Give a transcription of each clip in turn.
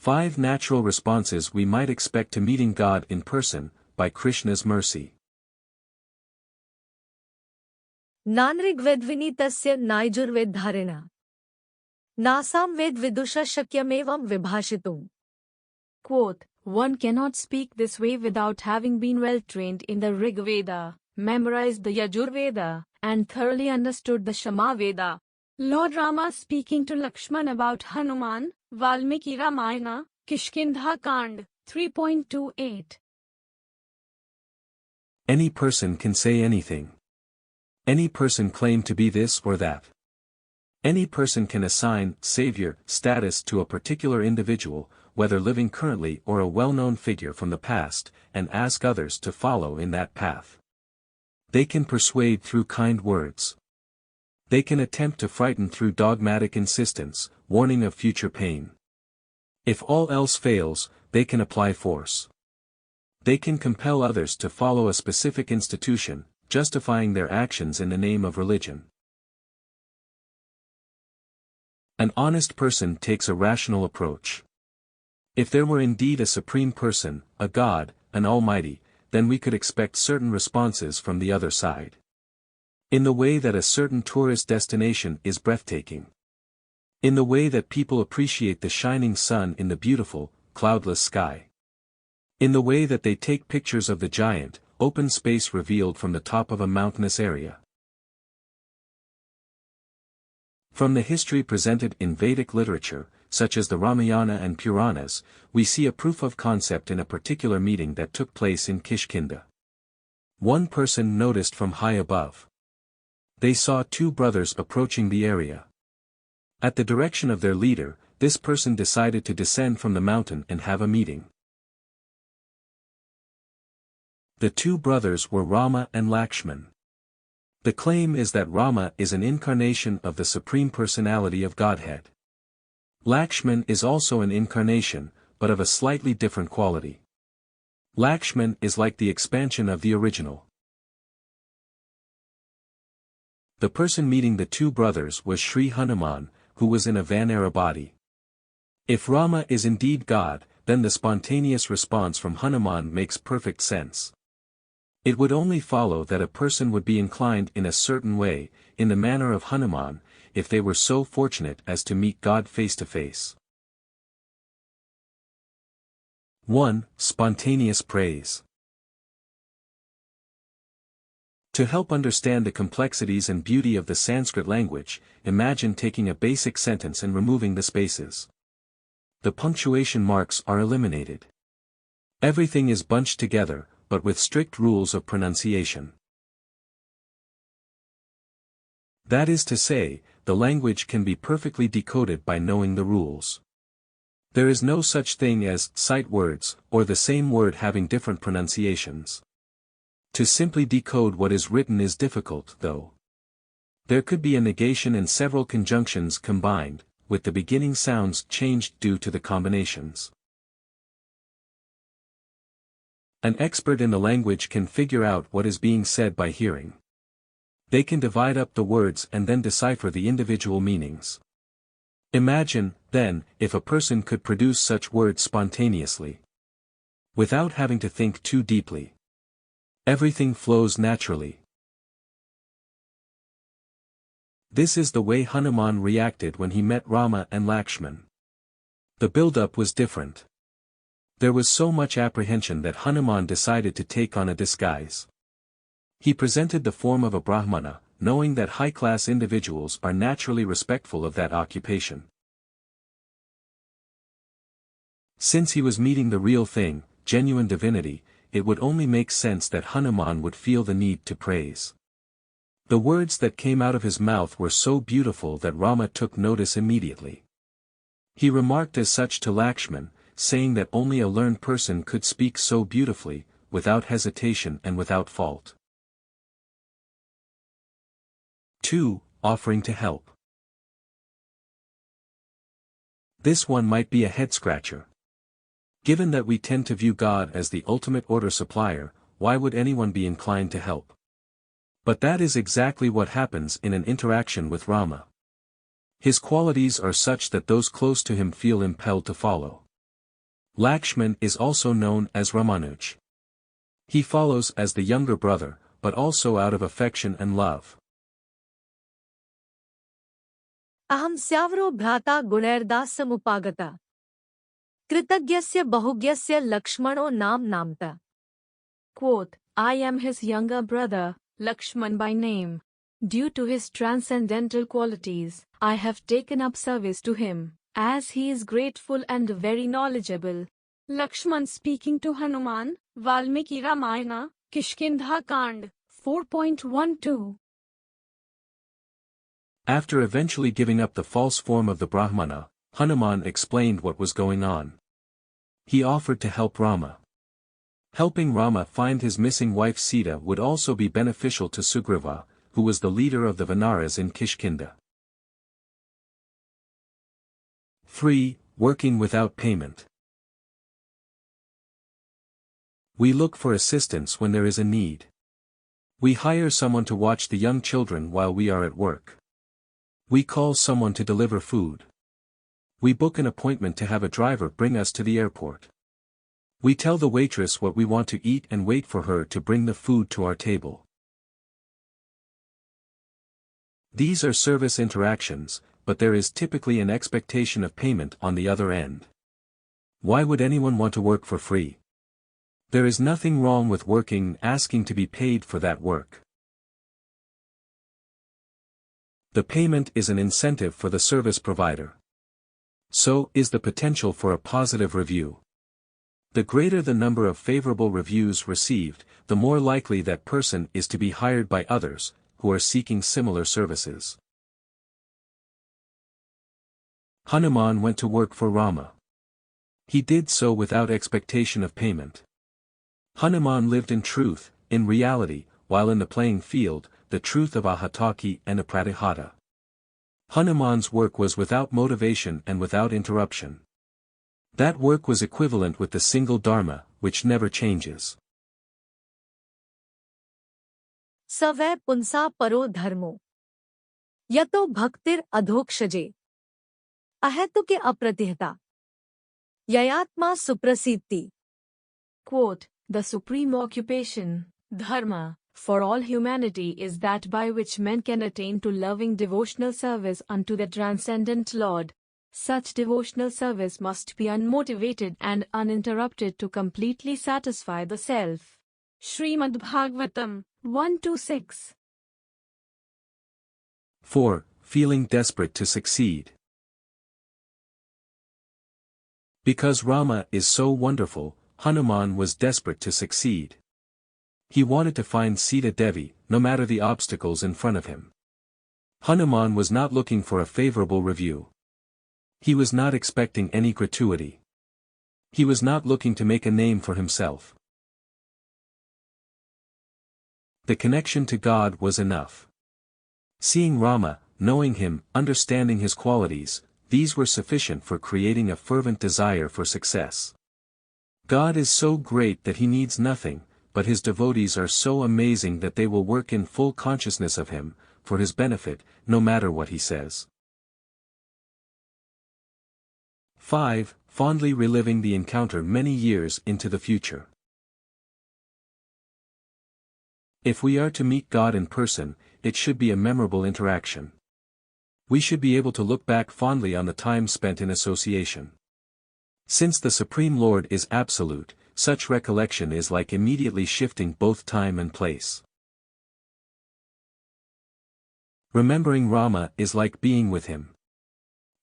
5 natural responses we might expect to meeting God in person, by Krishna's mercy. नानऋग्वेदविनीतस्य नायजुर्वेदधारेण नासामवेद विदुषा शक्यमेवं विभाषितुम्. Quote, one cannot speak this way without having been well trained in the Rig Veda, memorized the Yajur Veda, and thoroughly understood the Sama Veda. Lord Rama speaking to Lakshmana about Hanuman, Valmiki Ramayana, Kishkindha Kand, 3.28. Any person can say anything. Any person claim to be this or that. Any person can assign savior status to a particular individual, whether living currently or a well-known figure from the past, and ask others to follow in that path. They can persuade through kind words. They can attempt to frighten through dogmatic insistence, warning of future pain. If all else fails, they can apply force. They can compel others to follow a specific institution, justifying their actions in the name of religion. An honest person takes a rational approach. If there were indeed a supreme person, a God, an almighty, then we could expect certain responses from the other side. In the way that a certain tourist destination is breathtaking. In the way that people appreciate the shining sun in the beautiful, cloudless sky. In the way that they take pictures of the giant, open space revealed from the top of a mountainous area. From the history presented in Vedic literature, such as the Ramayana and Puranas, we see a proof of concept in a particular meeting that took place in Kishkindha. One person noticed from high above. They saw 2 brothers approaching the area. At the direction of their leader, this person decided to descend from the mountain and have a meeting. The 2 brothers were Rama and Lakshmana. The claim is that Rama is an incarnation of the Supreme Personality of Godhead. Lakshmana is also an incarnation, but of a slightly different quality. Lakshmana is like the expansion of the original. The person meeting the 2 brothers was Sri Hanuman, who was in a Vanara body. If Rama is indeed God, then the spontaneous response from Hanuman makes perfect sense. It would only follow that a person would be inclined in a certain way, in the manner of Hanuman, if they were so fortunate as to meet God face to face. 1. Spontaneous praise. To help understand the complexities and beauty of the Sanskrit language, imagine taking a basic sentence and removing the spaces. The punctuation marks are eliminated. Everything is bunched together, but with strict rules of pronunciation. That is to say, the language can be perfectly decoded by knowing the rules. There is no such thing as sight words, or the same word having different pronunciations. To simply decode what is written is difficult, though. There could be a negation and several conjunctions combined, with the beginning sounds changed due to the combinations. An expert in the language can figure out what is being said by hearing. They can divide up the words and then decipher the individual meanings. Imagine, then, if a person could produce such words spontaneously. Without having to think too deeply. Everything flows naturally. This is the way Hanuman reacted when he met Rama and Lakshmana. The build-up was different. There was so much apprehension that Hanuman decided to take on a disguise. He presented the form of a Brahmana, knowing that high-class individuals are naturally respectful of that occupation. Since he was meeting the real thing, genuine divinity, it would only make sense that Hanuman would feel the need to praise. The words that came out of his mouth were so beautiful that Rama took notice immediately. He remarked as such to Lakshmana, saying that only a learned person could speak so beautifully, without hesitation and without fault. 2. Offering to help. This one might be a head-scratcher. Given that we tend to view God as the ultimate order supplier, why would anyone be inclined to help? But that is exactly what happens in an interaction with Rama. His qualities are such that those close to him feel impelled to follow. Lakshman is also known as Ramanuj. He follows as the younger brother, but also out of affection and love. Aham syavro bhrata gunairdasa samupagata. Kritagyasya bahugyasya Lakshmano nam namta. Quote, I am his younger brother, Lakshman by name. Due to his transcendental qualities, I have taken up service to him, as he is grateful and very knowledgeable. Lakshman speaking to Hanuman, Valmiki Ramayana, Kishkindha Kand, 4.12. After eventually giving up the false form of the Brahmana, Hanuman explained what was going on. He offered to help Rama. Helping Rama find his missing wife Sita would also be beneficial to Sugriva, who was the leader of the Vanaras in Kishkindha. 3. Working without payment. We look for assistance when there is a need. We hire someone to watch the young children while we are at work. We call someone to deliver food. We book an appointment to have a driver bring us to the airport. We tell the waitress what we want to eat and wait for her to bring the food to our table. These are service interactions, but there is typically an expectation of payment on the other end. Why would anyone want to work for free? There is nothing wrong with working asking to be paid for that work. The payment is an incentive for the service provider. So is the potential for a positive review. The greater the number of favorable reviews received, the more likely that person is to be hired by others, who are seeking similar services. Hanuman went to work for Rama. He did so without expectation of payment. Hanuman lived in truth, in reality, while in the playing field, the truth of ahataki and apratihata. Hanuman's work was without motivation and without interruption. That work was equivalent with the single dharma, which never changes. Savai punsa paro dharmo. Yato bhaktir adhokshaje. Ahetuke apratihata. Yayatma suprasiddhi. Quote, the supreme occupation, dharma, for all humanity is that by which men can attain to loving devotional service unto the transcendent Lord. Such devotional service must be unmotivated and uninterrupted to completely satisfy the self. Srimad Bhagavatam 1-6. 4. Feeling desperate to succeed. Because Rama is so wonderful, Hanuman was desperate to succeed. He wanted to find Sita Devi, no matter the obstacles in front of him. Hanuman was not looking for a favorable review. He was not expecting any gratuity. He was not looking to make a name for himself. The connection to God was enough. Seeing Rama, knowing him, understanding his qualities, these were sufficient for creating a fervent desire for success. God is so great that he needs nothing, but his devotees are so amazing that they will work in full consciousness of him, for his benefit, no matter what he says. 5. Fondly reliving the encounter many years into the future. If we are to meet God in person, it should be a memorable interaction. We should be able to look back fondly on the time spent in association. Since the Supreme Lord is absolute, such recollection is like immediately shifting both time and place. Remembering Rama is like being with him.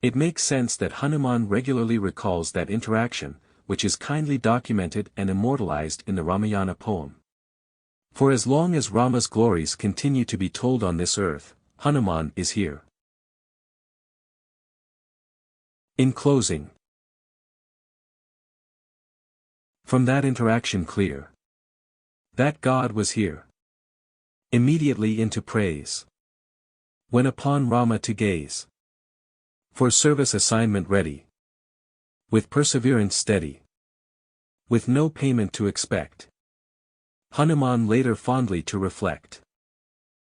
It makes sense that Hanuman regularly recalls that interaction, which is kindly documented and immortalized in the Ramayana poem. For as long as Rama's glories continue to be told on this earth, Hanuman is here. In closing, from that interaction clear that God was here. Immediately into praise. When upon Rama to gaze. For service assignment ready. With perseverance steady. With no payment to expect. Hanuman later fondly to reflect.